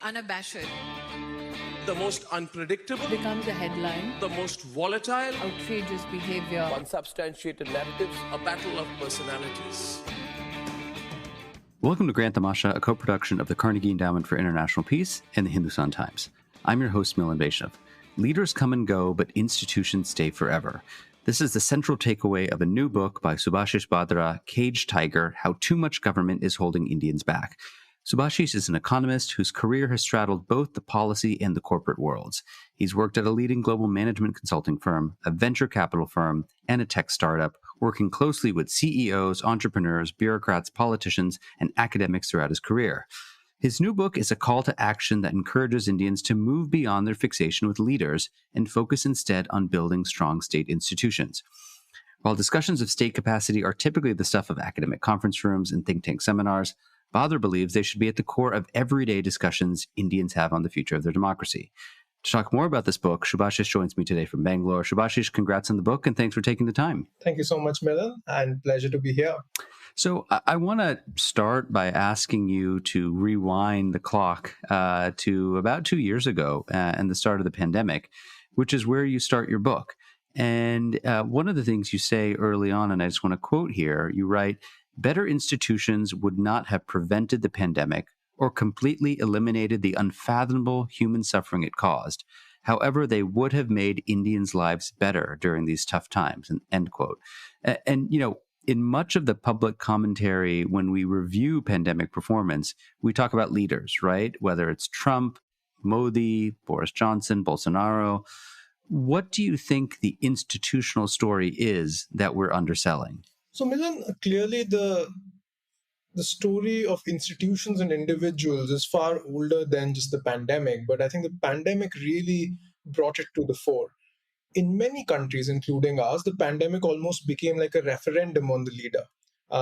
unabashed, the most unpredictable, becomes a headline, the most volatile, outrageous behavior, unsubstantiated narratives, a battle of personalities. Welcome to Grant Tamasha, a co-production of the Carnegie Endowment for International Peace and the Hindustan Times. I'm your host, Milan Vaishnav. Leaders come and go, but institutions stay forever. This is the central takeaway of a new book by Subhashish Bhadra, Caged Tiger, How Too Much Government is Holding Indians Back. Subhashish is an economist whose career has straddled both the policy and the corporate worlds. He's worked at a leading global management consulting firm, a venture capital firm, and a tech startup, working closely with CEOs, entrepreneurs, bureaucrats, politicians, and academics throughout his career. His new book is a call to action that encourages Indians to move beyond their fixation with leaders and focus instead on building strong state institutions. While discussions of state capacity are typically the stuff of academic conference rooms and think tank seminars, Bhadra believes they should be at the core of everyday discussions Indians have on the future of their democracy. To talk more about this book, Subhashish joins me today from Bangalore. Subhashish, congrats on the book, and thanks for taking the time. Thank you so much, Milan, and pleasure to be here. So I want to start by asking you to rewind the clock to about 2 years ago and the start of the pandemic, which is where you start your book. And one of the things you say early on, and I just want to quote here, you write, "Better institutions would not have prevented the pandemic or completely eliminated the unfathomable human suffering it caused. However, they would have made Indians' lives better during these tough times," end quote. And, you know, in much of the public commentary, when we review pandemic performance, we talk about leaders, right? Whether it's Trump, Modi, Boris Johnson, Bolsonaro. What do you think the institutional story is that we're underselling? So, Milan, clearly the story of institutions and individuals is far older than just the pandemic, but I think the pandemic really brought it to the fore. In many countries, including ours, the pandemic almost became like a referendum on the leader.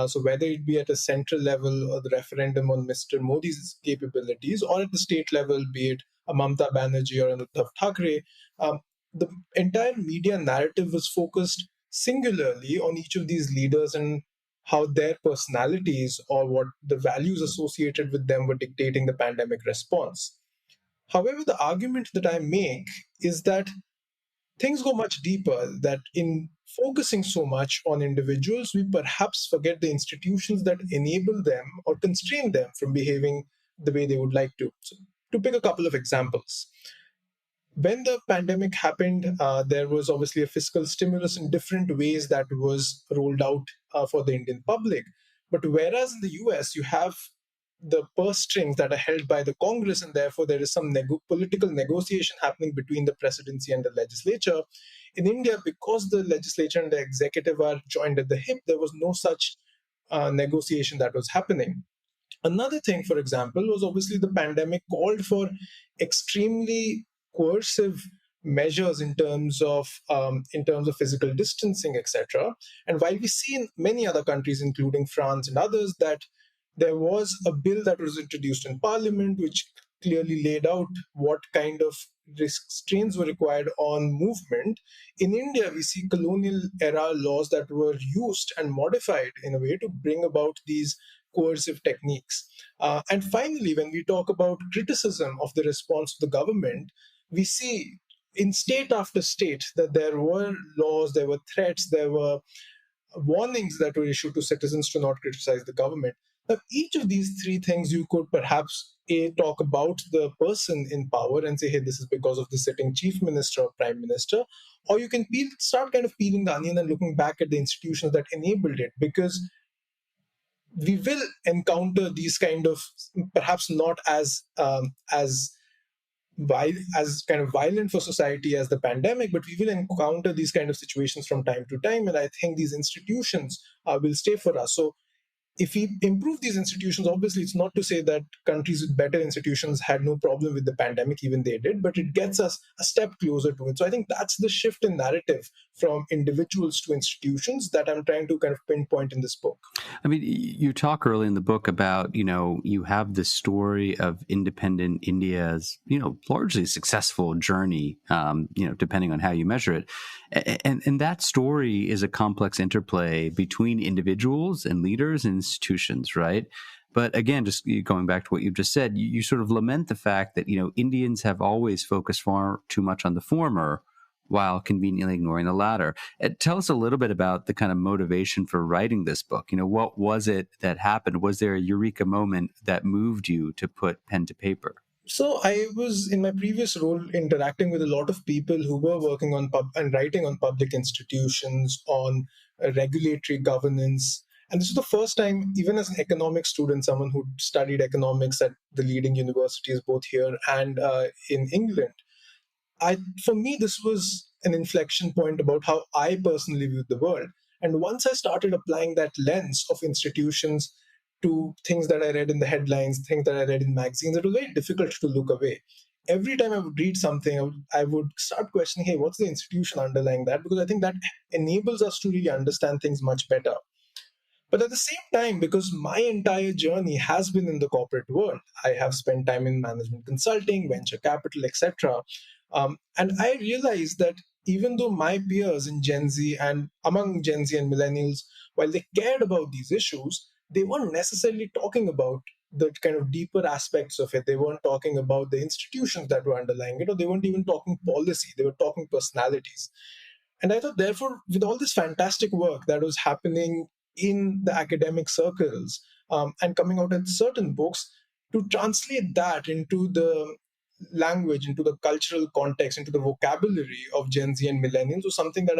So whether it be at a central level or the referendum on Mr. Modi's capabilities, or at the state level, be it a Mamata Banerjee or an Uddhav Thackeray, the entire media narrative was focused singularly on each of these leaders and how their personalities or what the values associated with them were dictating the pandemic response. However, the argument that I make is that things go much deeper, that in focusing so much on individuals, we perhaps forget the institutions that enable them or constrain them from behaving the way they would like to. So, to pick a couple of examples. When the pandemic happened, there was obviously a fiscal stimulus in different ways that was rolled out for the Indian public. But whereas in the US, you have the purse strings that are held by the Congress, and therefore there is some political negotiation happening between the presidency and the legislature. In India, because the legislature and the executive are joined at the hip, there was no such negotiation that was happening. Another thing, for example, was obviously the pandemic called for extremely coercive measures in terms of physical distancing, etc. And while we see in many other countries, including France and others, that there was a bill that was introduced in Parliament which clearly laid out what kind of restraints were required on movement. In India, we see colonial era laws that were used and modified in a way to bring about these coercive techniques. And finally, when we talk about criticism of the response of the government, we see in state after state that there were laws, there were threats, there were warnings that were issued to citizens to not criticize the government. Now, each of these three things you could perhaps talk about the person in power and say, hey, this is because of the sitting chief minister or prime minister, or you can start kind of peeling the onion and looking back at the institutions that enabled it, because we will encounter these kind of, perhaps not as kind of violent for society as the pandemic, but we will encounter these kind of situations from time to time, and I think these institutions will stay for us. So if we improve these institutions, obviously it's not to say that countries with better institutions had no problem with the pandemic, even they did, but it gets us a step closer to it. So I think that's the shift in narrative from individuals to institutions that I'm trying to kind of pinpoint in this book. I mean, you talk early in the book about, you have this story of independent India's, largely successful journey, depending on how you measure it. And that story is a complex interplay between individuals and leaders and institutions, right? But again, just going back to what you just said, you sort of lament the fact that, Indians have always focused far too much on the former while conveniently ignoring the latter. Tell us a little bit about the kind of motivation for writing this book. What was it that happened? Was there a Eureka moment that moved you to put pen to paper? So I was in my previous role interacting with a lot of people who were working on and writing on public institutions, on regulatory governance. And this was the first time, even as an economics student, someone who studied economics at the leading universities, both here and in England, for me, this was an inflection point about how I personally viewed the world. And once I started applying that lens of institutions to things that I read in the headlines, things that I read in magazines, it was very difficult to look away. Every time I would read something, I would start questioning, hey, what's the institution underlying that? Because I think that enables us to really understand things much better. But at the same time, because my entire journey has been in the corporate world, I have spent time in management consulting, venture capital, etc. And I realized that even though my peers in Gen Z and among Gen Z and millennials, while they cared about these issues, they weren't necessarily talking about the kind of deeper aspects of it. They weren't talking about the institutions that were underlying it, or they weren't even talking policy. They were talking personalities. And I thought, therefore, with all this fantastic work that was happening in the academic circles and coming out in certain books, to translate that into the language, into the cultural context, into the vocabulary of Gen Z and millennials was something that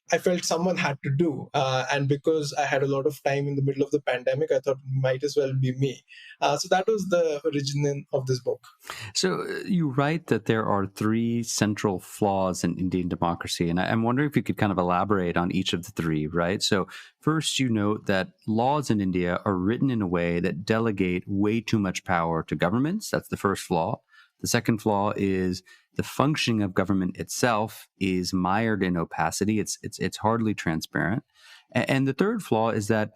I felt someone had to do. And because I had a lot of time in the middle of the pandemic, I thought might as well be me. So that was the origin of this book. So you write that there are three central flaws in Indian democracy. And I'm wondering if you could kind of elaborate on each of the three, right? So first, you note that laws in India are written in a way that delegate way too much power to governments. That's the first flaw. The second flaw is the functioning of government itself is mired in opacity. It's hardly transparent. And the third flaw is that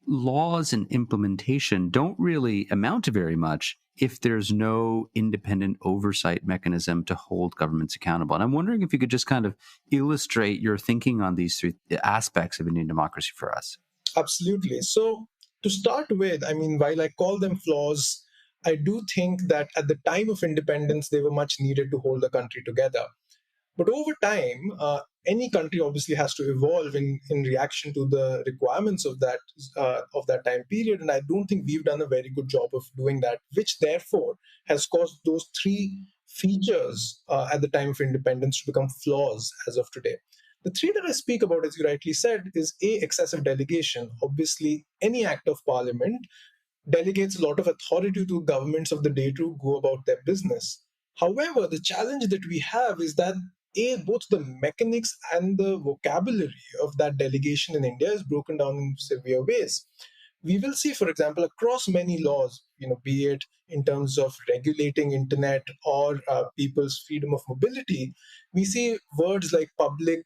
laws and implementation don't really amount to very much if there's no independent oversight mechanism to hold governments accountable. And I'm wondering if you could just kind of illustrate your thinking on these three aspects of Indian democracy for us. Absolutely. So to start with, I mean, while I call them flaws, I do think that at the time of independence, they were much needed to hold the country together. But over time, any country obviously has to evolve in reaction to the requirements of that time period. And I don't think we've done a very good job of doing that, which therefore has caused those three features at the time of independence to become flaws as of today. The three that I speak about, as you rightly said, is excessive delegation. Obviously, any act of parliament delegates a lot of authority to governments of the day to go about their business. However, the challenge that we have is that both the mechanics and the vocabulary of that delegation in India is broken down in severe ways. We will see, for example, across many laws, be it in terms of regulating internet or people's freedom of mobility, we see words like public,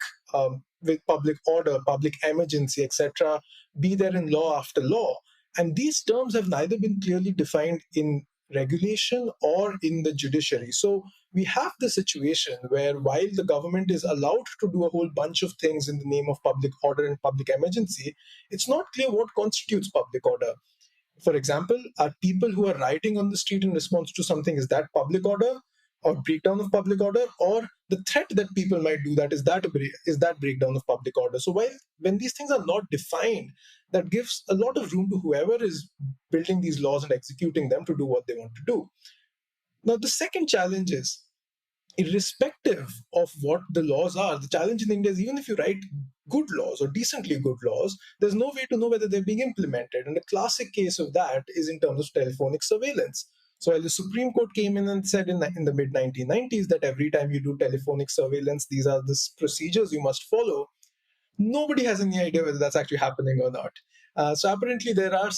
with public order, public emergency, etc., be there in law after law. And these terms have neither been clearly defined in regulation or in the judiciary. So we have the situation where while the government is allowed to do a whole bunch of things in the name of public order and public emergency, it's not clear what constitutes public order. For example, are people who are rioting on the street in response to something, is that public order or breakdown of public order, or the threat that people might do that is that breakdown of public order? So when these things are not defined, that gives a lot of room to whoever is building these laws and executing them to do what they want to do. Now, the second challenge is, irrespective of what the laws are, the challenge in India is even if you write good laws or decently good laws, there's no way to know whether they're being implemented. And a classic case of that is in terms of telephonic surveillance. So while the Supreme Court came in and said in the mid-1990s that every time you do telephonic surveillance, these are the procedures you must follow, nobody has any idea whether that's actually happening or not. So apparently there are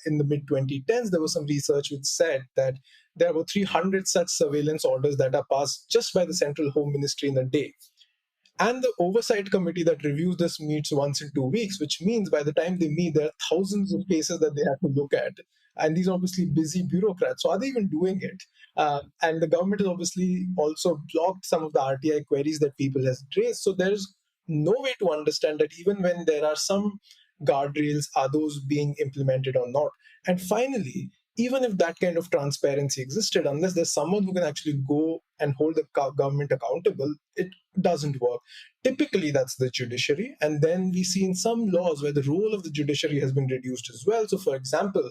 in the mid-2010s, there was some research which said that there were 300 such surveillance orders that are passed just by the Central Home Ministry in a day. And the oversight committee that reviews this meets once in 2 weeks, which means by the time they meet, there are thousands of cases that they have to look at. And these are obviously busy bureaucrats. So are they even doing it? And the government has obviously also blocked some of the RTI queries that people have raised. So there's no way to understand that even when there are some guardrails, are those being implemented or not? And finally, even if that kind of transparency existed, unless there's someone who can actually go and hold the government accountable, it doesn't work. Typically, that's the judiciary. And then we see in some laws where the role of the judiciary has been reduced as well. So, for example,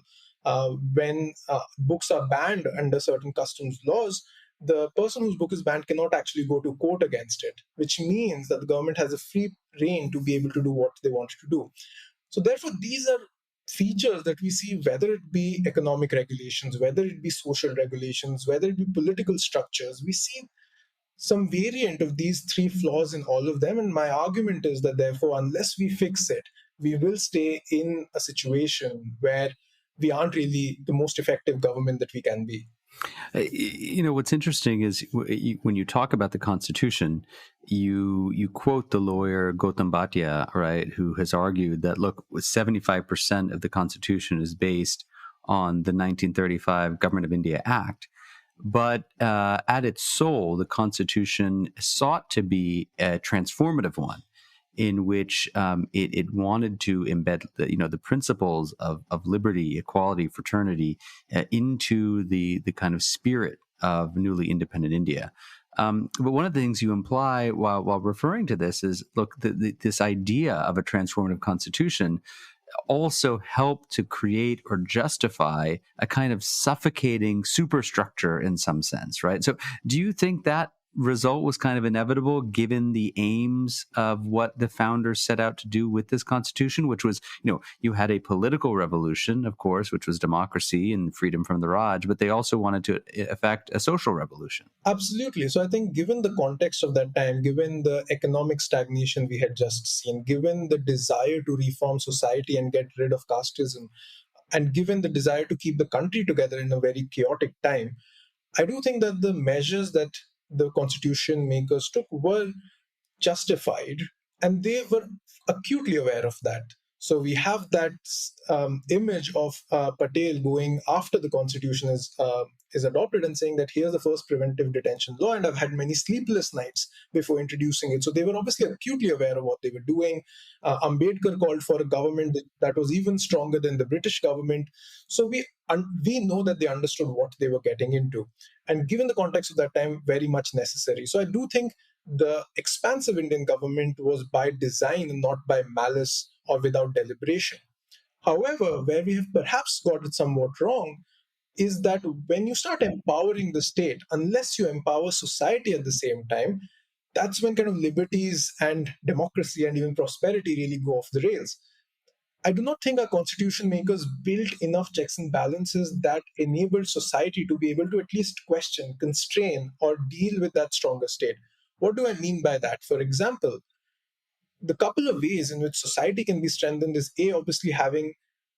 when books are banned under certain customs laws, the person whose book is banned cannot actually go to court against it, which means that the government has a free rein to be able to do what they want to do. So, therefore, these are features that we see, whether it be economic regulations, whether it be social regulations, whether it be political structures. We see some variant of these three flaws in all of them. And my argument is that, therefore, unless we fix it, we will stay in a situation where we aren't really the most effective government that we can be. What's interesting is when you talk about the Constitution, you quote the lawyer Gautam Bhatia, right, who has argued that, look, 75% of the Constitution is based on the 1935 Government of India Act. But at its soul, the Constitution sought to be a transformative one, in which it wanted to embed the principles of liberty, equality, fraternity into the kind of spirit of newly independent India. But one of the things you imply while referring to this is, look, this idea of a transformative constitution also helped to create or justify a kind of suffocating superstructure in some sense, right? So do you think that result was kind of inevitable given the aims of what the founders set out to do with this constitution, which was, you had a political revolution, of course, which was democracy and freedom from the Raj, but they also wanted to effect a social revolution. Absolutely. So I think given the context of that time, given the economic stagnation we had just seen, given the desire to reform society and get rid of casteism, and given the desire to keep the country together in a very chaotic time, I do think that the measures that the constitution makers took were justified, and they were acutely aware of that. So we have that image of Patel going after the constitution is adopted and saying that here's the first preventive detention law, and I've had many sleepless nights before introducing it. So they were obviously acutely aware of what they were doing. Ambedkar called for a government that was even stronger than the British government. So we know that they understood what they were getting into, and given the context of that time, very much necessary. So I do think the expansive Indian government was by design and not by malice or without deliberation. However, where we have perhaps got it somewhat wrong is that when you start empowering the state, unless you empower society at the same time, that's when kind of liberties and democracy and even prosperity really go off the rails. I do not think our constitution makers built enough checks and balances that enabled society to be able to at least question, constrain, or deal with that stronger state. What do I mean by that? For example, the couple of ways in which society can be strengthened is A, obviously having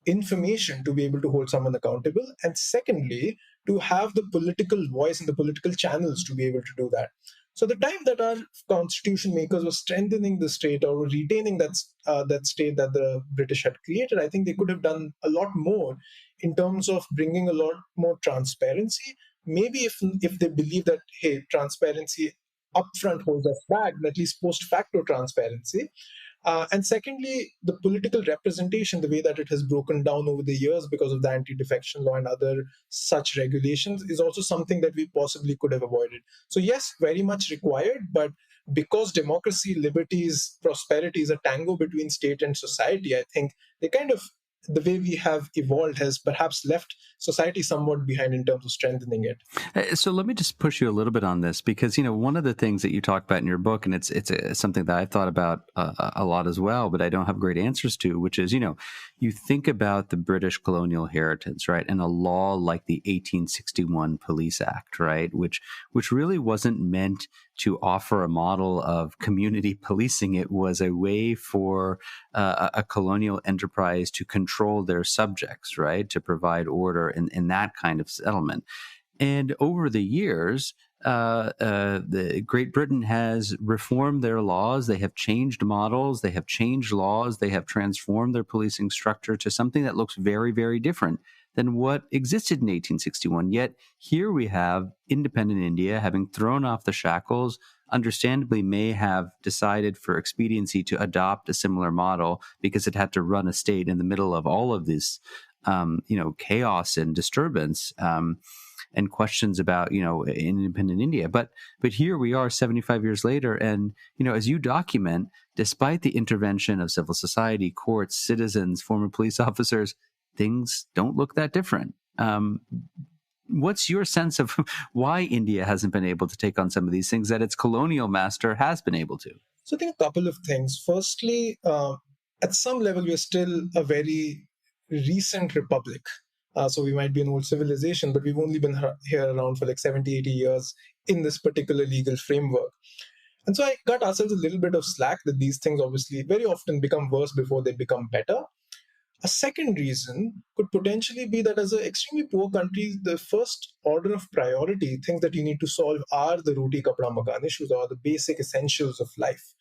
information to be able to hold someone accountable, and secondly, to have the political voice and the political channels to be able to do that. So the time that our constitution makers were strengthening the state or were retaining that state that the British had created, I think they could have done a lot more in terms of bringing a lot more transparency. Maybe if they believe that, hey, transparency upfront holds us back, but at least post facto transparency. And secondly, the political representation, the way that it has broken down over the years because of the anti-defection law and other such regulations, is also something that we possibly could have avoided. So yes, very much required, but because democracy, liberties, prosperity is a tango between state and society, I think the way we have evolved has perhaps left society somewhat behind in terms of strengthening it. So let me just push you a little bit on this, because, one of the things that you talk about in your book, and it's something that I've thought about a lot as well, but I don't have great answers to, which is, you think about the British colonial heritage, right? And a law like the 1861 Police Act, right? Which really wasn't meant to offer a model of community policing. It was a way for a colonial enterprise to control their subjects, right? To provide order in that kind of settlement. And over the years, the Great Britain has reformed their laws. They have changed models. They have changed laws. They have transformed their policing structure to something that looks very, very different than what existed in 1861. Yet here we have independent India having thrown off the shackles, understandably may have decided for expediency to adopt a similar model because it had to run a state in the middle of all of this chaos and disturbance, and questions about, independent India. But here we are 75 years later. And, as you document, despite the intervention of civil society, courts, citizens, former police officers, things don't look that different. What's your sense of why India hasn't been able to take on some of these things that its colonial master has been able to? So I think a couple of things. Firstly, at some level, we're still a very recent republic. So we might be an old civilization, but we've only been here around for like 70, 80 years in this particular legal framework. And so I cut ourselves a little bit of slack that these things obviously very often become worse before they become better. A second reason could potentially be that as an extremely poor country, the first order of priority, things that you need to solve are the roti kapda makan issues or the basic essentials of life.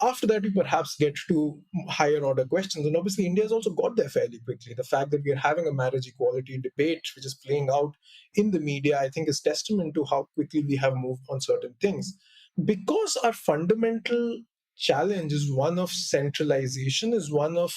After that, we perhaps get to higher order questions. And obviously, India has also got there fairly quickly. The fact that we are having a marriage equality debate, which is playing out in the media, I think is testament to how quickly we have moved on certain things. Because our fundamental challenge is one of centralization, is one of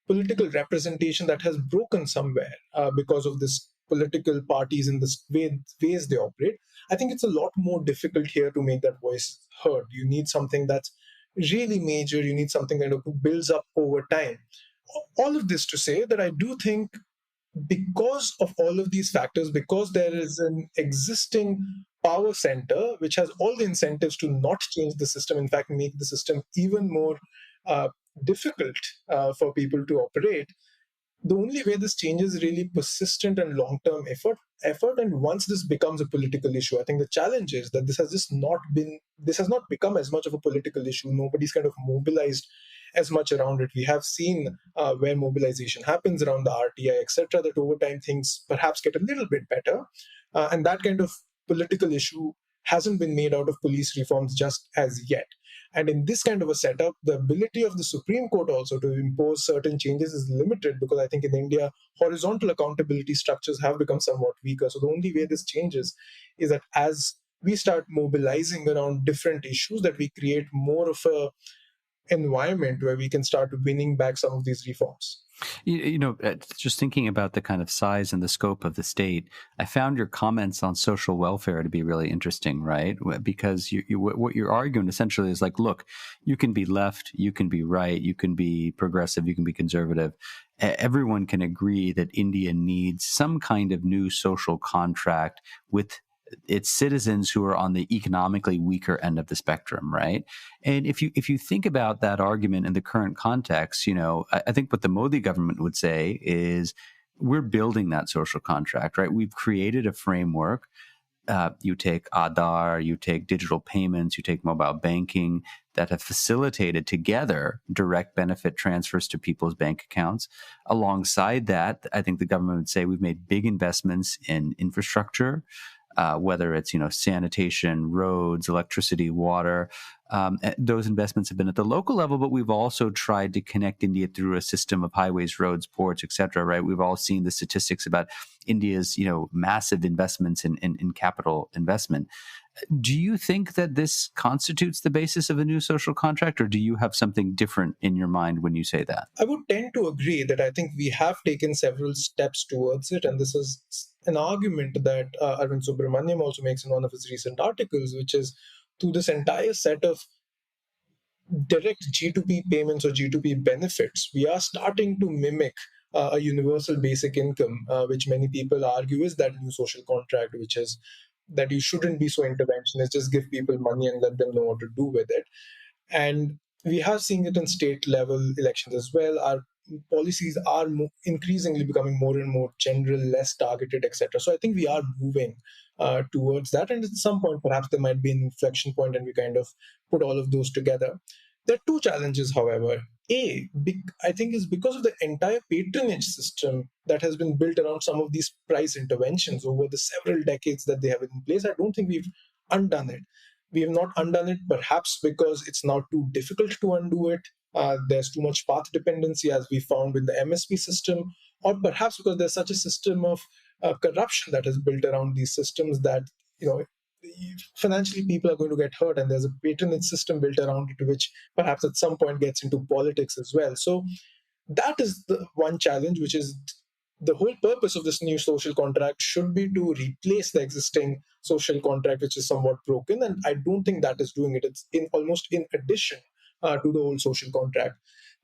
political representation that has broken somewhere because of this political parties and the ways they operate. I think it's a lot more difficult here to make that voice heard. You need something that's really major. You need something that builds up over time. All of this to say that I do think because of all of these factors, because there is an existing power center which has all the incentives to not change the system, in fact, make the system even more difficult for people to operate, the only way this changes is really persistent and long-term effort. And once this becomes a political issue, I think the challenge is that this has not become as much of a political issue. Nobody's kind of mobilized as much around it. We have seen where mobilization happens around the RTI, etc., that over time things perhaps get a little bit better. And that kind of political issue hasn't been made out of police reforms just as yet. And in this kind of a setup, the ability of the Supreme Court also to impose certain changes is limited, because I think in India, horizontal accountability structures have become somewhat weaker. So the only way this changes is that as we start mobilizing around different issues, that we create more of a environment where we can start winning back some of these reforms. Just thinking about the kind of size and the scope of the state, I found your comments on social welfare to be really interesting, right? Because what you're arguing essentially is like, look, you can be left, you can be right, you can be progressive, you can be conservative. Everyone can agree that India needs some kind of new social contract with its citizens who are on the economically weaker end of the spectrum, right? And if you think about that argument in the current context, I think what the Modi government would say is we're building that social contract, right? We've created a framework. You take Aadhaar, you take digital payments, you take mobile banking that have facilitated together direct benefit transfers to people's bank accounts. Alongside that, I think the government would say we've made big investments in infrastructure, whether it's, sanitation, roads, electricity, water. Those investments have been at the local level, but we've also tried to connect India through a system of highways, roads, ports, et cetera, right? We've all seen the statistics about India's, massive investments in capital investment. Do you think that this constitutes the basis of a new social contract, or do you have something different in your mind when you say that? I would tend to agree that I think we have taken several steps towards it, and this is an argument that Arvind Subramaniam also makes in one of his recent articles, which is through this entire set of direct G2P payments or G2P benefits, we are starting to mimic a universal basic income, which many people argue is that new social contract, which is that you shouldn't be so interventionist, just give people money and let them know what to do with it. And we have seen it in state level elections as well. Our policies are increasingly becoming more and more general, less targeted, etc. So I think we are moving towards that. And at some point, perhaps there might be an inflection point and we kind of put all of those together. There are two challenges, however. I think is because of the entire patronage system that has been built around some of these price interventions over the several decades that they have been in place. I don't think we've undone it. We have not undone it, perhaps because it's now too difficult to undo it. There's too much path dependency, as we found with the MSP system, or perhaps because there's such a system of corruption that is built around these systems that, financially people are going to get hurt, and there's a patronage system built around it, which perhaps at some point gets into politics as well. So that is the one challenge, which is the whole purpose of this new social contract should be to replace the existing social contract, which is somewhat broken. And I don't think that is doing it. It's in almost in addition to the old social contract.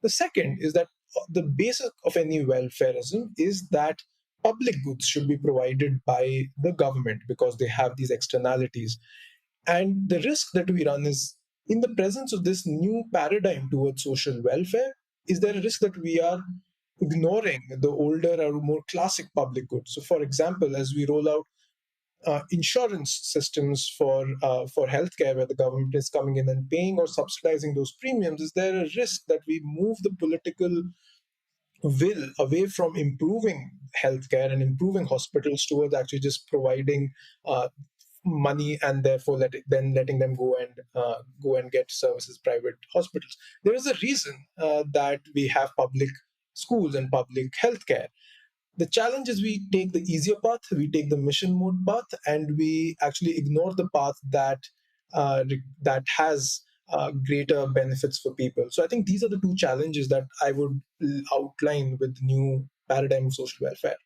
The second is that the basic of any welfareism is that public goods should be provided by the government because they have these externalities. And the risk that we run is, in the presence of this new paradigm towards social welfare, is there a risk that we are ignoring the older or more classic public goods? So, for example, as we roll out insurance systems for healthcare, where the government is coming in and paying or subsidizing those premiums, is there a risk that we move the political will away from improving healthcare and improving hospitals towards actually just providing money, and therefore then letting them go and get services private hospitals? There is a reason that we have public schools and public healthcare. The challenge is we take the easier path, we take the mission mode path, and we actually ignore the path that has greater benefits for people. So I think these are the two challenges that I would outline with the new paradigm of social welfare.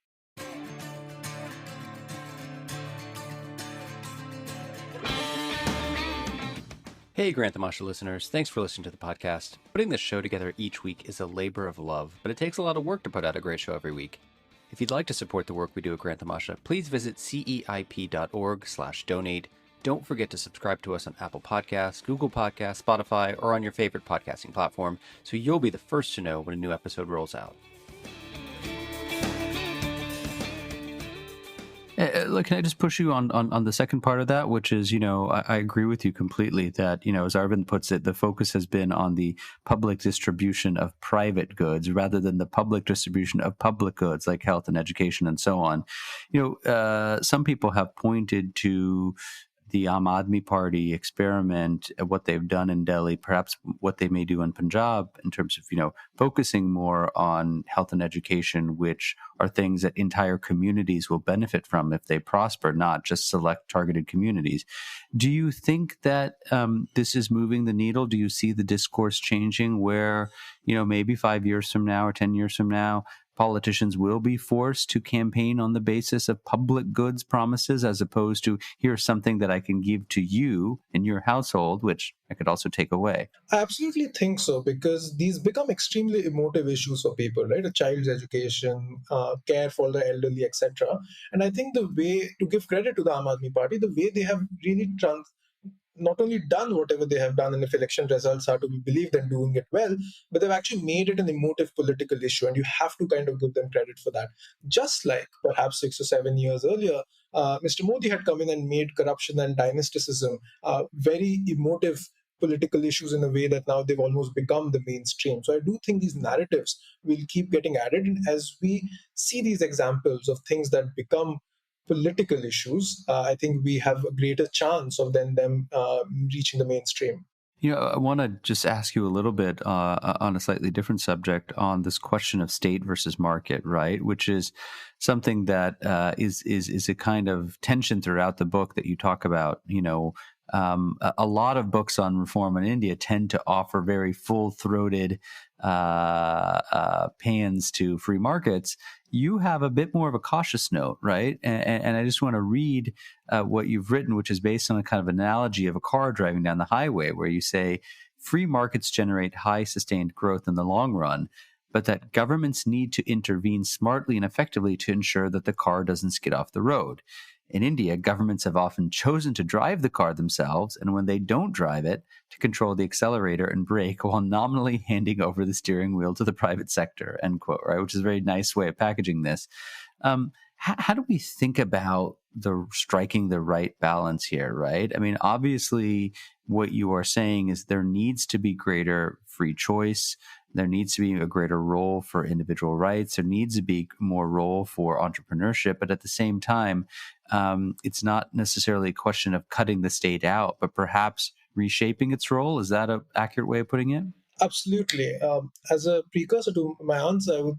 Hey, Grant Tamasha listeners, thanks for listening to the podcast. Putting this show together each week is a labor of love, but it takes a lot of work to put out a great show every week. If you'd like to support the work we do at Grant Tamasha, please visit ceip.org/donate. Don't forget to subscribe to us on Apple Podcasts, Google Podcasts, Spotify, or on your favorite podcasting platform, so you'll be the first to know when a new episode rolls out. Look, can I just push you on the second part of that, which is, I agree with you completely that, as Arvind puts it, the focus has been on the public distribution of private goods rather than the public distribution of public goods like health and education and so on. Some people have pointed to the Aam Aadmi Party experiment, what they've done in Delhi, perhaps what they may do in Punjab in terms of, focusing more on health and education, which are things that entire communities will benefit from if they prosper, not just select targeted communities. Do you think that this is moving the needle? Do you see the discourse changing where, maybe 5 years from now or 10 years from now, politicians will be forced to campaign on the basis of public goods promises as opposed to here's something that I can give to you in your household, which I could also take away? I absolutely think so, because these become extremely emotive issues for people, right? A child's education, care for the elderly, etc. And I think the way, to give credit to the Aam Aadmi Party, the way they have really not only done whatever they have done, and if election results are to be believed and doing it well, but they've actually made it an emotive political issue, and you have to kind of give them credit for that. Just like perhaps 6 or 7 years earlier, Mr. Modi had come in and made corruption and dynasticism very emotive political issues in a way that now they've almost become the mainstream. So I do think these narratives will keep getting added, and as we see these examples of things that become political issues, I think we have a greater chance of then them reaching the mainstream. I want to just ask you a little bit on a slightly different subject on this question of state versus market, right? Which is something that is a kind of tension throughout the book that you talk about. A lot of books on reform in India tend to offer very full-throated pans to free markets. You have a bit more of a cautious note, right? And I just want to read what you've written, which is based on a kind of analogy of a car driving down the highway, where you say free markets generate high sustained growth in the long run, but that governments need to intervene smartly and effectively to ensure that the car doesn't skid off the road. In India, governments have often chosen to drive the car themselves, and when they don't drive it, to control the accelerator and brake while nominally handing over the steering wheel to the private sector, end quote, right? Which is a very nice way of packaging this. How do we think about striking the right balance here, right? I mean, obviously, what you are saying is there needs to be greater free choice. There needs to be a greater role for individual rights. There needs to be more role for entrepreneurship. But at the same time, it's not necessarily a question of cutting the state out, but perhaps reshaping its role. Is that an accurate way of putting it? Absolutely. As a precursor to my answer, I would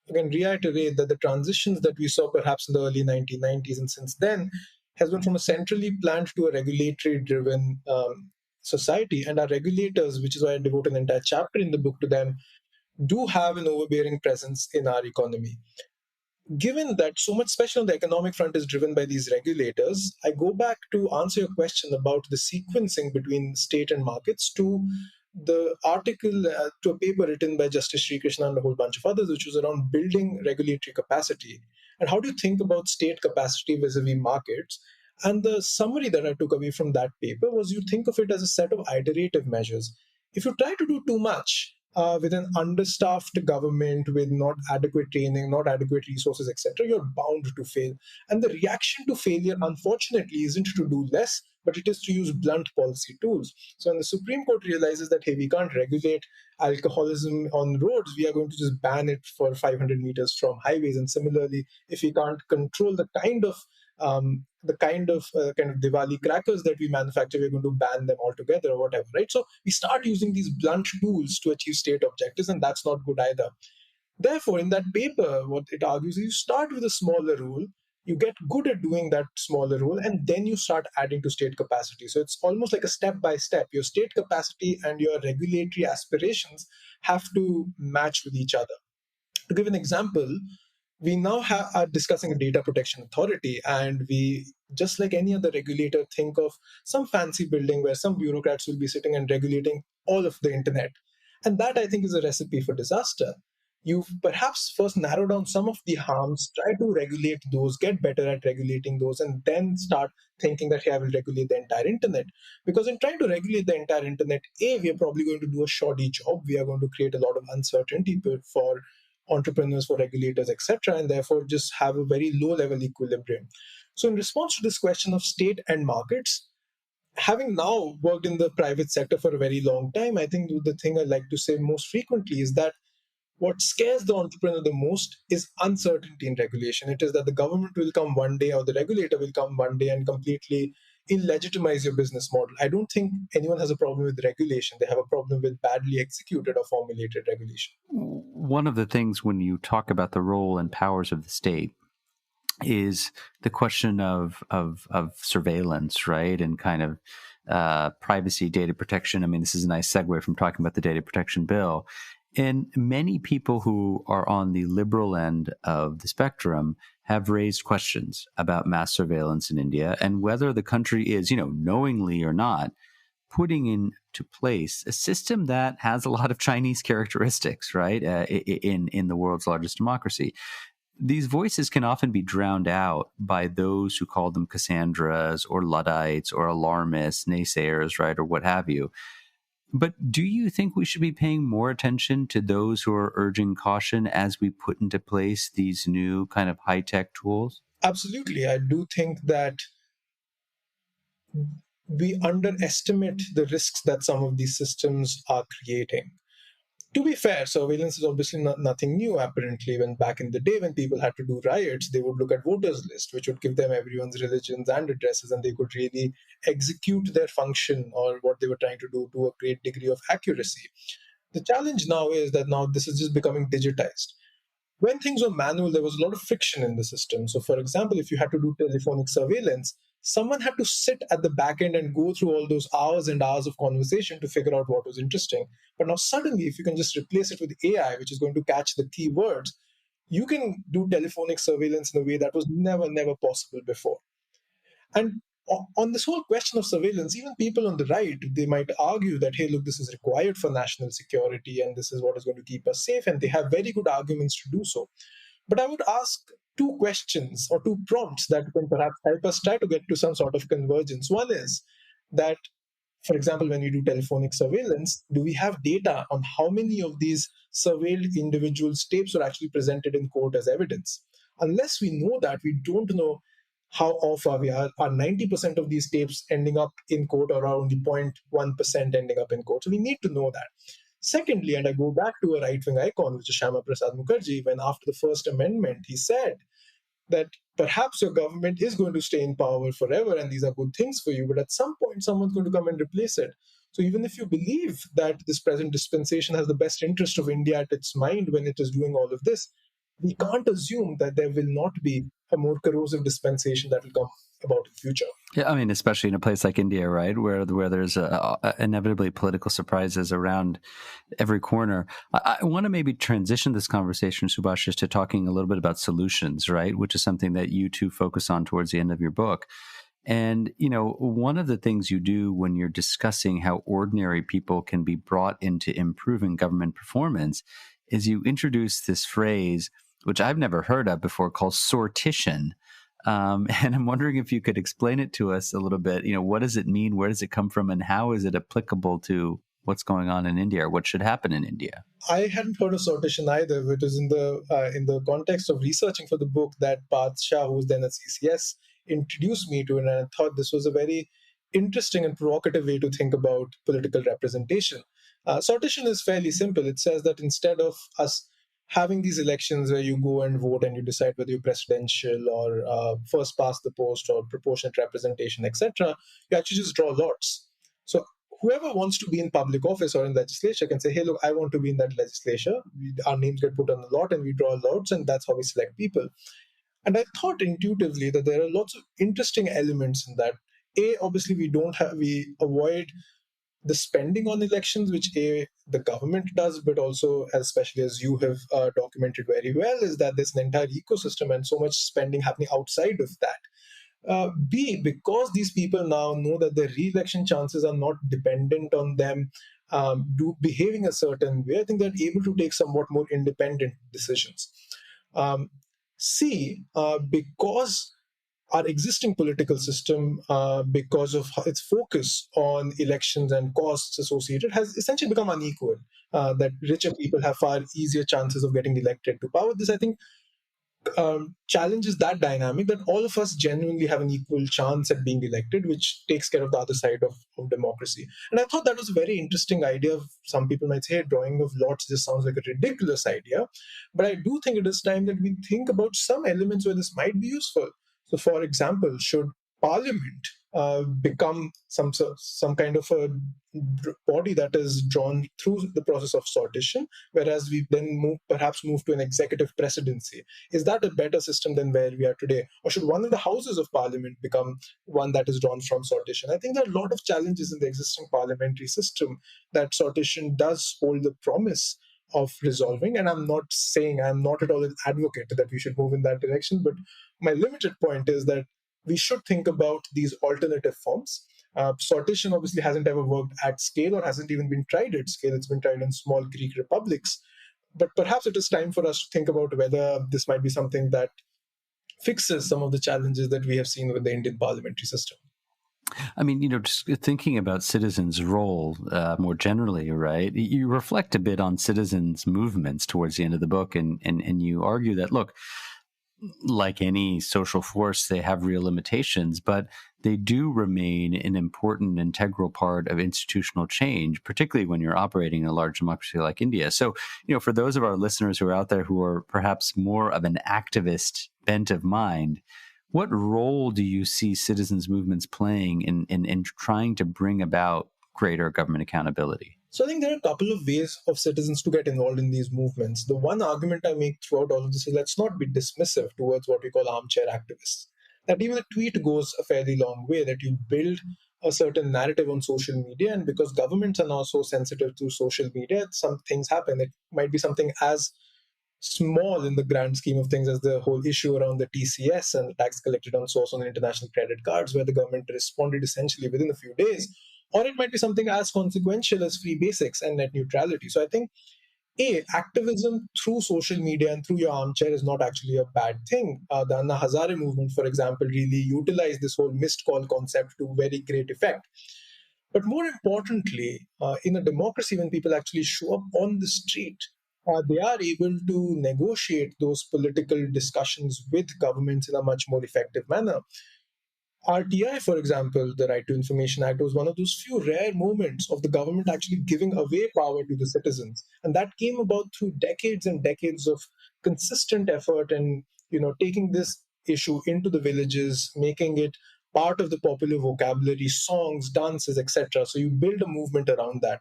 again reiterate that the transitions that we saw perhaps in the early 1990s and since then has been from a centrally planned to a regulatory driven society. And our regulators, which is why I devote an entire chapter in the book to them, do have an overbearing presence in our economy. given that so much, especially on the economic front, is driven by these regulators, I go back to answer your question about the sequencing between state and markets to the article, to a paper written by Justice Sri Krishna and a whole bunch of others, which was around building regulatory capacity. And how do you think about state capacity vis-a-vis markets? And the summary that I took away from that paper was you think of it as a set of iterative measures. If you try to do too much, with an understaffed government, with not adequate training, not adequate resources, etc., you're bound to fail. And the reaction to failure, unfortunately, isn't to do less, but it is to use blunt policy tools. So when the Supreme Court realizes that, hey, we can't regulate alcoholism on roads, we are going to just ban it for 500 meters from highways. And similarly, if we can't control the kind of kind of Diwali crackers that we manufacture, we're going to ban them altogether or whatever, right? So we start using these blunt tools to achieve state objectives, and that's not good either. Therefore, in that paper, what it argues is you start with a smaller rule, you get good at doing that smaller rule, and then you start adding to state capacity. So it's almost like a step by step. Your state capacity and your regulatory aspirations have to match with each other. To give an example, we now are discussing a data protection authority, and we, just like any other regulator, think of some fancy building where some bureaucrats will be sitting and regulating all of the internet. And that, I think, is a recipe for disaster. You perhaps first narrow down some of the harms, try to regulate those, get better at regulating those, and then start thinking that, hey, I will regulate the entire internet. Because in trying to regulate the entire internet, A, we are probably going to do a shoddy job. We are going to create a lot of uncertainty for entrepreneurs, for regulators, etc., and therefore just have a very low level equilibrium. So in response to this question of state and markets, having now worked in the private sector for a very long time, I think the thing I like to say most frequently is that what scares the entrepreneur the most is uncertainty in regulation. It is that the government will come one day or the regulator will come one day and completely illegitimize your business model. I don't think anyone has a problem with regulation. They have a problem with badly executed or formulated regulation. One of the things when you talk about the role and powers of the state is the question of surveillance, right? And kind of privacy, data protection. I mean, this is a nice segue from talking about the data protection bill. And many people who are on the liberal end of the spectrum have raised questions about mass surveillance in India and whether the country is, knowingly or not, putting into place a system that has a lot of Chinese characteristics, right, in the world's largest democracy. These voices can often be drowned out by those who call them Cassandras or Luddites or alarmists, naysayers, right, or what have you. But do you think we should be paying more attention to those who are urging caution as we put into place these new kind of high-tech tools? Absolutely. I do think that we underestimate the risks that some of these systems are creating. To be fair, surveillance is obviously nothing new, apparently. When back in the day, when people had to do riots, they would look at voters' list, which would give them everyone's religions and addresses, and they could really execute their function or what they were trying to do to a great degree of accuracy. The challenge now is that now this is just becoming digitized. When things were manual, there was a lot of friction in the system. So, for example, if you had to do telephonic surveillance, someone had to sit at the back end and go through all those hours and hours of conversation to figure out what was interesting. But now, suddenly, if you can just replace it with AI, which is going to catch the key words, you can do telephonic surveillance in a way that was never possible before. And on this whole question of surveillance, even people on the right, they might argue that, hey, look, this is required for national security and this is what is going to keep us safe. And they have very good arguments to do so. But I would ask two questions or two prompts that can perhaps help us try to get to some sort of convergence. One is that, for example, when we do telephonic surveillance, do we have data on how many of these surveilled individuals' tapes were actually presented in court as evidence? Unless we know that, we don't know how off are we. Are 90% of these tapes ending up in court, or are only 0.1% ending up in court? So we need to know that. Secondly, and I go back to a right-wing icon, which is Shyama Prasad Mukherjee, when after the First Amendment, he said that perhaps your government is going to stay in power forever and these are good things for you, but at some point, someone's going to come and replace it. So even if you believe that this present dispensation has the best interest of India at its mind when it is doing all of this, we can't assume that there will not be a more corrosive dispensation that will come. about the future. Yeah, I mean, especially in a place like India, right, where there's inevitably political surprises around every corner. I want to maybe transition this conversation, Subhashish, to talking a little bit about solutions, right, which is something that you two focus on towards the end of your book. And, one of the things you do when you're discussing how ordinary people can be brought into improving government performance is you introduce this phrase, which I've never heard of before, called sortition. And I'm wondering if you could explain it to us a little bit. What does it mean? Where does it come from? And how is it applicable to what's going on in India, or what should happen in India? I hadn't heard of sortition either, which is in the context of researching for the book that Parth Shah, who was then at CCS, introduced me to, and I thought this was a very interesting and provocative way to think about political representation. Sortition is fairly simple. It says that instead of us having these elections where you go and vote and you decide whether you're presidential or first past the post or proportionate representation, etc., you actually just draw lots. So whoever wants to be in public office or in legislature can say, hey, look, I want to be in that legislature. Our names get put on the lot and we draw lots, and that's how we select people. And I thought intuitively that there are lots of interesting elements in that. Obviously, we avoid the spending on elections, which the government does, but also, especially as you have documented very well, is that there's an entire ecosystem and so much spending happening outside of that. B, because these people now know that their re-election chances are not dependent on them behaving a certain way, I think they're able to take somewhat more independent decisions. C, because our existing political system, because of its focus on elections and costs associated, has essentially become unequal. That richer people have far easier chances of getting elected to power. This, I think, challenges that dynamic that all of us genuinely have an equal chance at being elected, which takes care of the other side of democracy. And I thought that was a very interesting idea. Some people might say, hey, drawing of lots just sounds like a ridiculous idea. But I do think it is time that we think about some elements where this might be useful. So, for example, should Parliament become some kind of a body that is drawn through the process of sortition, whereas we then perhaps move to an executive presidency? Is that a better system than where we are today? Or should one of the houses of parliament become one that is drawn from sortition? I think there are a lot of challenges in the existing parliamentary system that sortition does hold the promise of resolving. And I'm not at all an advocate that we should move in that direction, but my limited point is that we should think about these alternative forms. Sortition obviously hasn't ever worked at scale or hasn't even been tried at scale. It's been tried in small Greek republics. But perhaps it is time for us to think about whether this might be something that fixes some of the challenges that we have seen with the Indian parliamentary system. I mean, just thinking about citizens' role more generally, right? You reflect a bit on citizens' movements towards the end of the book, and you argue that, look, like any social force, they have real limitations, but they do remain an important, integral part of institutional change, particularly when you're operating in a large democracy like India. So, for those of our listeners who are out there who are perhaps more of an activist bent of mind, what role do you see citizens' movements playing in trying to bring about greater government accountability? So I think there are a couple of ways of citizens to get involved in these movements. The one argument I make throughout all of this is let's not be dismissive towards what we call armchair activists. That even a tweet goes a fairly long way, that you build a certain narrative on social media, and because governments are now so sensitive to social media, some things happen. It might be something as small in the grand scheme of things as the whole issue around the TCS and the tax collected on source on international credit cards, where the government responded essentially within a few days. Or it might be something as consequential as free basics and net neutrality. So I think, activism through social media and through your armchair is not actually a bad thing. The Anna Hazare movement, for example, really utilized this whole missed call concept to very great effect. But more importantly, in a democracy, when people actually show up on the street, they are able to negotiate those political discussions with governments in a much more effective manner. RTI, for example, the Right to Information Act, was one of those few rare moments of the government actually giving away power to the citizens. And that came about through decades and decades of consistent effort and, taking this issue into the villages, making it part of the popular vocabulary, songs, dances, etc. So you build a movement around that.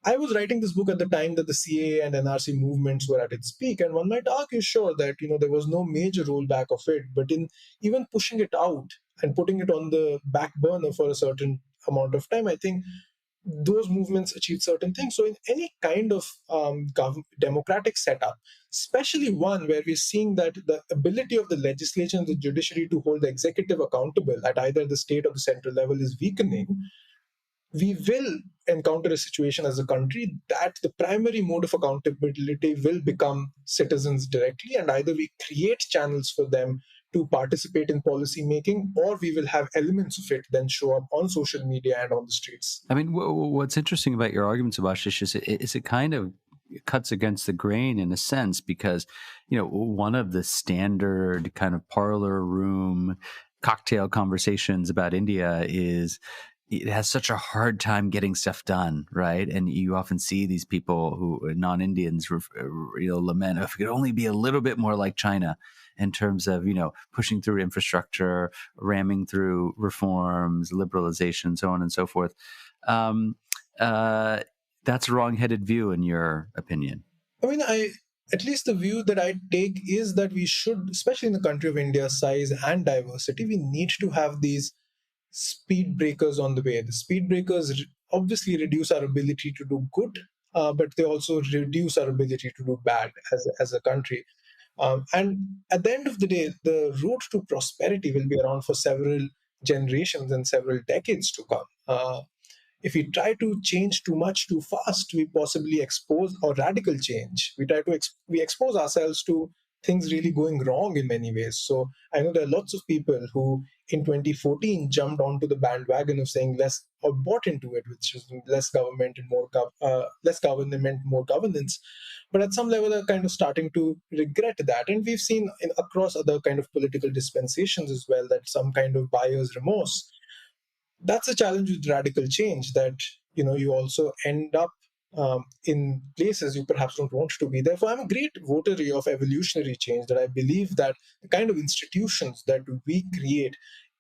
I was writing this book at the time that the CAA and NRC movements were at its peak, and one might argue, sure, that there was no major rollback of it, but in even pushing it out and putting it on the back burner for a certain amount of time, I think those movements achieve certain things. So in any kind of democratic setup, especially one where we're seeing that the ability of the legislature and the judiciary to hold the executive accountable at either the state or the central level is weakening, we will encounter a situation as a country that the primary mode of accountability will become citizens directly, and either we create channels for them to participate in policy making, or we will have elements of it then show up on social media and on the streets. I mean, what's interesting about your argument, Subhashish, is it kind of cuts against the grain in a sense, because, one of the standard kind of parlor room cocktail conversations about India is it has such a hard time getting stuff done, right? And you often see these people who are non-Indians, lament, if it could only be a little bit more like China in terms of, pushing through infrastructure, ramming through reforms, liberalization, so on and so forth. That's a wrong-headed view, in your opinion. I mean, at least the view that I take is that we should, especially in the country of India's size and diversity, we need to have these speed breakers on the way. The speed breakers obviously reduce our ability to do good, but they also reduce our ability to do bad as a country. And at the end of the day, the road to prosperity will be around for several generations and several decades to come. If we try to change too much too fast, we possibly expose, or radical change, we expose ourselves to things really going wrong in many ways. So I know there are lots of people who in 2014 jumped onto the bandwagon of saying less, or bought into it, which is less government and less government, more governance. But at some level, are kind of starting to regret that, and we've seen across other kind of political dispensations as well that some kind of buyer's remorse. That's a challenge with radical change, that you also end up in places you perhaps don't want to be. Therefore, I'm a great votary of evolutionary change, that I believe that the kind of institutions that we create,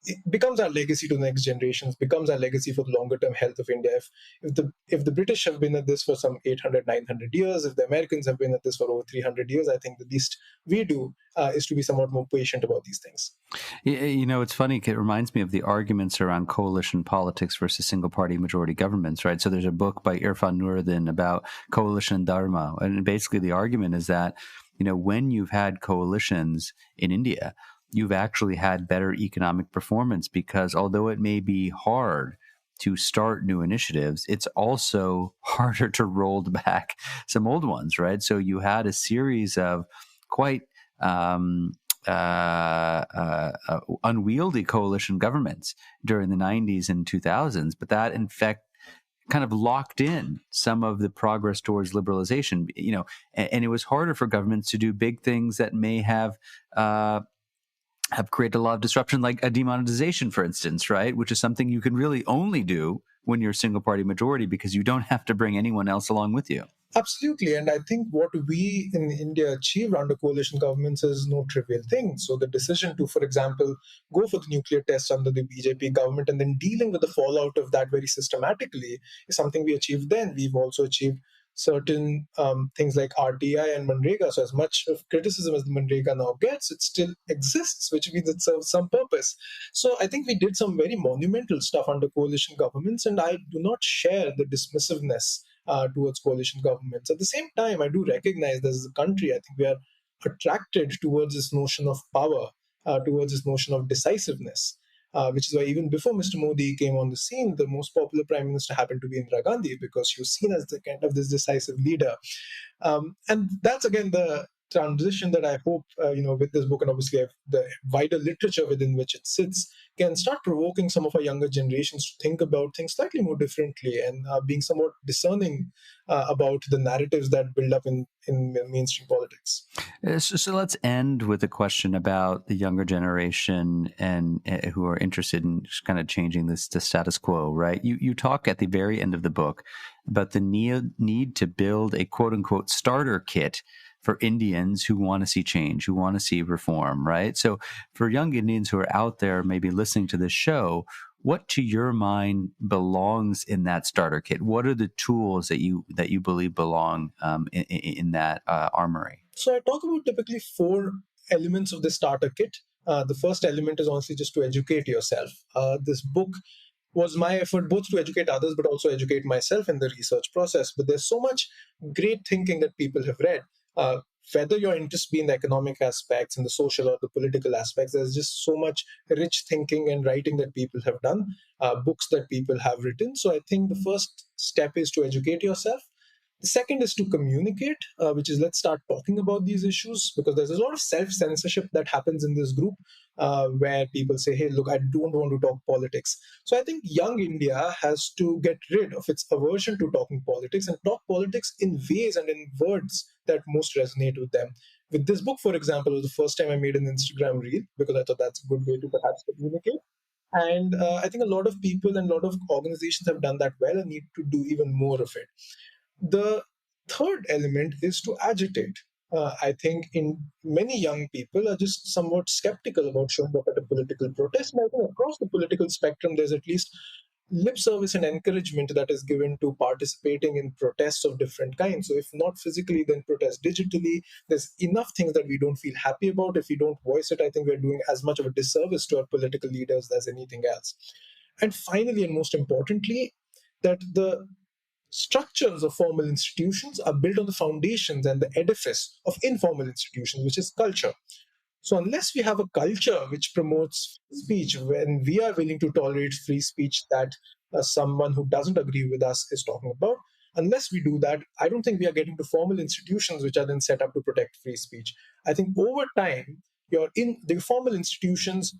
it becomes our legacy to the next generations, becomes our legacy for the longer term health of India. If the British have been at this for some 800, 900 years, if the Americans have been at this for over 300 years, I think the least we do is to be somewhat more patient about these things. It's funny. It reminds me of the arguments around coalition politics versus single party majority governments, right? So there's a book by Irfan Nuruddin about coalition dharma. And basically the argument is that, when you've had coalitions in India, you've actually had better economic performance, because although it may be hard to start new initiatives, it's also harder to roll back some old ones, right? So you had a series of quite unwieldy coalition governments during the 90s and 2000s, but that in fact kind of locked in some of the progress towards liberalization, and it was harder for governments to do big things that may have created a lot of disruption, like a demonetization, for instance, right? Which is something you can really only do when you're a single party majority, because you don't have to bring anyone else along with you. Absolutely. And I think what we in India achieved under coalition governments is no trivial thing. So the decision to, for example, go for the nuclear tests under the BJP government and then dealing with the fallout of that very systematically is something we achieved then. We've also achieved certain things like RTI and Manrega. So as much of criticism as the Manrega now gets, it still exists, which means it serves some purpose. So I think we did some very monumental stuff under coalition governments, and I do not share the dismissiveness towards coalition governments. At the same time, I do recognize that as a country, I think we are attracted towards this notion of power, towards this notion of decisiveness. Which is why even before Mr. Modi came on the scene, the most popular prime minister happened to be Indira Gandhi, because she was seen as the kind of this decisive leader. And that's again the transition that I hope, with this book, and obviously the wider literature within which it sits, can start provoking some of our younger generations to think about things slightly more differently, and being somewhat discerning about the narratives that build up in mainstream politics. So let's end with a question about the younger generation and who are interested in just kind of changing the status quo, right? You talk at the very end of the book about the need to build a quote unquote starter kit for Indians who want to see change, who want to see reform, right? So for young Indians who are out there maybe listening to this show, what to your mind belongs in that starter kit? What are the tools that you believe belong in that armory? So I talk about typically 4 elements of the starter kit. The first element is honestly just to educate yourself. This book was my effort both to educate others but also educate myself in the research process. But there's so much great thinking that people have read. Whether your interest be in the economic aspects, in the social or the political aspects, there's just so much rich thinking and writing that people have done, books that people have written. So I think the first step is to educate yourself. The second is to communicate, which is let's start talking about these issues, because there's a lot of self-censorship that happens in this group where people say, hey, look, I don't want to talk politics. So I think young India has to get rid of its aversion to talking politics and talk politics in ways and in words that most resonate with them. With this book, for example, it was the first time I made an Instagram reel because I thought that's a good way to perhaps communicate. And I think a lot of people and a lot of organizations have done that well and need to do even more of it. The third element is to agitate. I think in many young people are just somewhat skeptical about showing up at a political protest. And I think across the political spectrum, there's at least lip service and encouragement that is given to participating in protests of different kinds. So if not physically, then protest digitally. There's enough things that we don't feel happy about. If we don't voice it, I think we're doing as much of a disservice to our political leaders as anything else. And finally, and most importantly, that the structures of formal institutions are built on the foundations and the edifice of informal institutions, which is culture. So unless we have a culture which promotes speech, when we are willing to tolerate free speech that someone who doesn't agree with us is talking about, unless we do that, I don't think we are getting to formal institutions which are then set up to protect free speech. I think over time, the formal institutions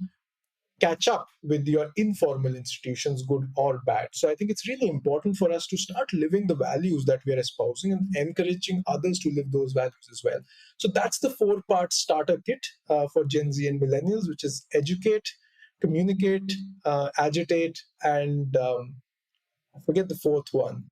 catch up with your informal institutions, good or bad. So I think it's really important for us to start living the values that we are espousing and encouraging others to live those values as well. So that's the 4-part starter kit for Gen Z and millennials, which is educate, communicate, agitate, and I forget the fourth one.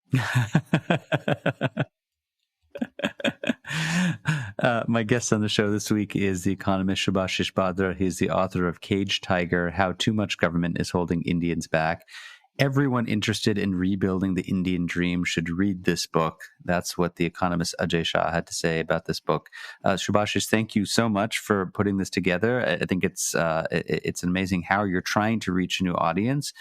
My guest on the show this week is the economist Subhashish Bhadra. He's the author of Caged Tiger, How Too Much Government is Holding Indians Back. Everyone interested in rebuilding the Indian dream should read this book. That's what the economist Ajay Shah had to say about this book. Subhashish, thank you so much for putting this together. I think it's amazing how you're trying to reach a new audience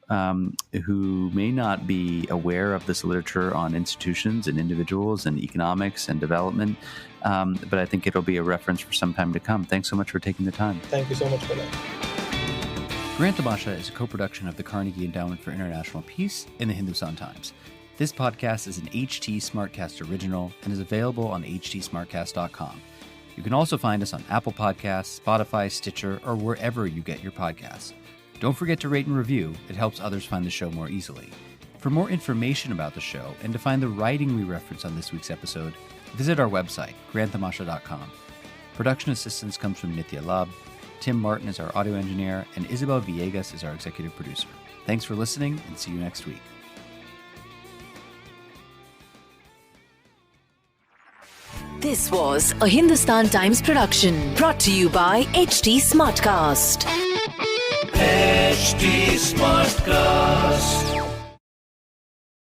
who may not be aware of this literature on institutions and individuals and economics and development. But I think it'll be a reference for some time to come. Thanks so much for taking the time. Thank you so much for that. Grant Tamasha is a co-production of the Carnegie Endowment for International Peace and the Hindustan Times. This podcast is an HT Smartcast original and is available on htsmartcast.com. You can also find us on Apple Podcasts, Spotify, Stitcher, or wherever you get your podcasts. Don't forget to rate and review. It helps others find the show more easily. For more information about the show and to find the writing we reference on this week's episode, visit our website, granttamasha.com. Production assistance comes from Nithya Lab. Tim Martin is our audio engineer, and Isabel Villegas is our executive producer. Thanks for listening, and see you next week. This was a Hindustan Times production brought to you by HT Smartcast. HT Smartcast.